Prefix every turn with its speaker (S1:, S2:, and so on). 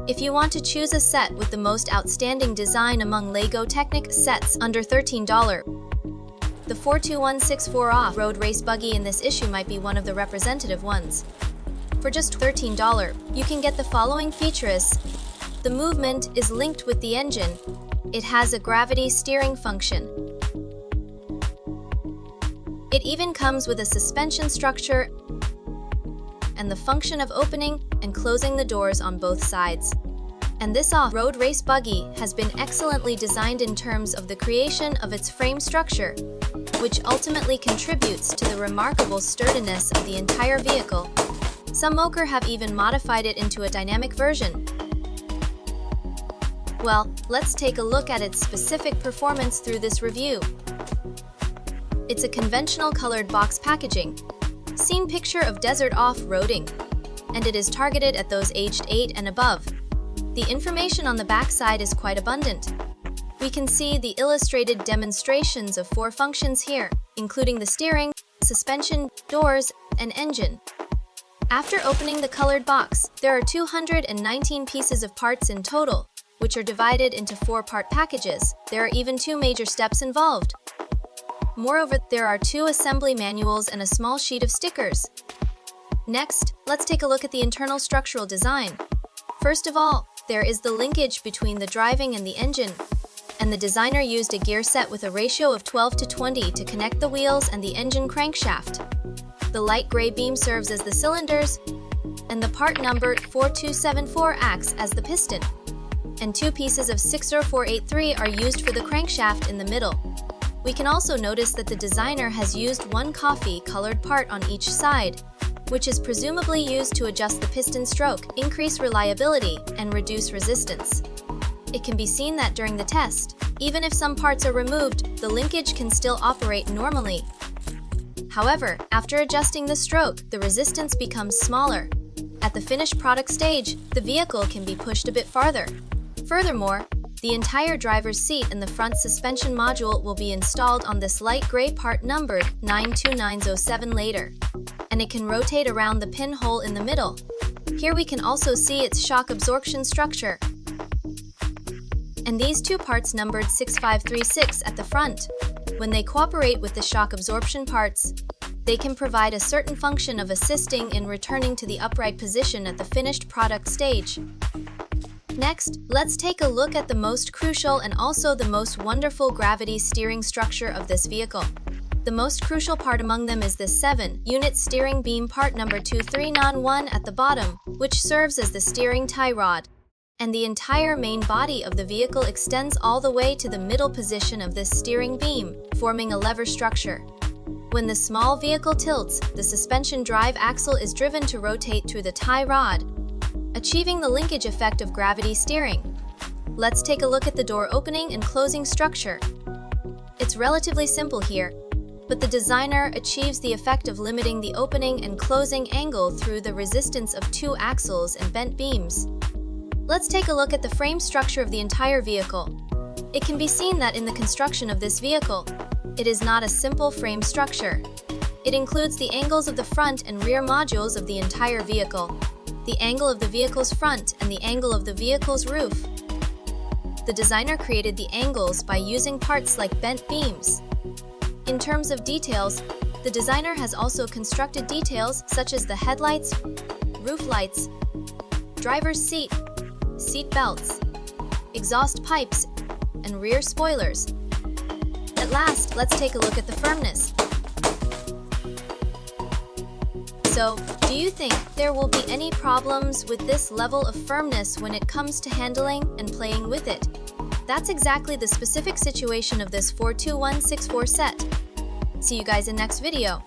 S1: If you want to choose a set with the most outstanding design among LEGO Technic sets under $13, the 42164 off-road race buggy in this issue might be one of the representative ones. For just $13, you can get the following features. The movement is linked with the engine. It has a gravity steering function. It even comes with a suspension structure and the function of opening and closing the doors on both sides. And this off-road race buggy has been excellently designed in terms of the creation of its frame structure, which ultimately contributes to the remarkable sturdiness of the entire vehicle. Some makers have even modified it into a dynamic version. Well, let's take a look at its specific performance through this review. It's a conventional colored box packaging, scene picture of desert off-roading, and it is targeted at those aged 8 and above. The information on the back side is quite abundant. We can see the illustrated demonstrations of 4 functions here, including the steering, suspension, doors, and engine. After opening the colored box, there are 219 pieces of parts in total, which are divided into 4-part packages. There are even 2 major steps involved. Moreover, there are 2 assembly manuals and a small sheet of stickers. Next, let's take a look at the internal structural design. First of all, there is the linkage between the driving and the engine, and the designer used a gear set with a ratio of 12:20 to connect the wheels and the engine crankshaft. The light gray beam serves as the cylinders, and the part number 4274 acts as the piston. And 2 pieces of 60483 are used for the crankshaft in the middle. We can also notice that the designer has used 1 coffee-colored part on each side, which is presumably used to adjust the piston stroke, increase reliability, and reduce resistance. It can be seen that during the test, even if some parts are removed, the linkage can still operate normally. However, after adjusting the stroke, the resistance becomes smaller. At the finished product stage, the vehicle can be pushed a bit farther. Furthermore, the entire driver's seat and the front suspension module will be installed on this light gray part numbered 92907 later, and it can rotate around the pinhole in the middle. Here we can also see its shock absorption structure. And these 2 parts numbered 6536 at the front. When they cooperate with the shock absorption parts, they can provide a certain function of assisting in returning to the upright position at the finished product stage. Next, let's take a look at the most crucial and also the most wonderful gravity steering structure of this vehicle. The most crucial part among them is this 7-unit steering beam part number 2391 at the bottom, which serves as the steering tie rod. And the entire main body of the vehicle extends all the way to the middle position of this steering beam, forming a lever structure. When the small vehicle tilts, the suspension drive axle is driven to rotate through the tie rod, achieving the linkage effect of gravity steering. Let's take a look at the door opening and closing structure. It's relatively simple here, but the designer achieves the effect of limiting the opening and closing angle through the resistance of 2 axles and bent beams. Let's take a look at the frame structure of the entire vehicle. It can be seen that in the construction of this vehicle, it is not a simple frame structure. It includes the angles of the front and rear modules of the entire vehicle, the angle of the vehicle's front and the angle of the vehicle's roof. The designer created the angles by using parts like bent beams. In terms of details, the designer has also constructed details such as the headlights, roof lights, driver's seat, seat belts, exhaust pipes, and rear spoilers. At last, let's take a look at the firmness. So, do you think there will be any problems with this level of firmness when it comes to handling and playing with it? That's exactly the specific situation of this 42164 set. See you guys in next video.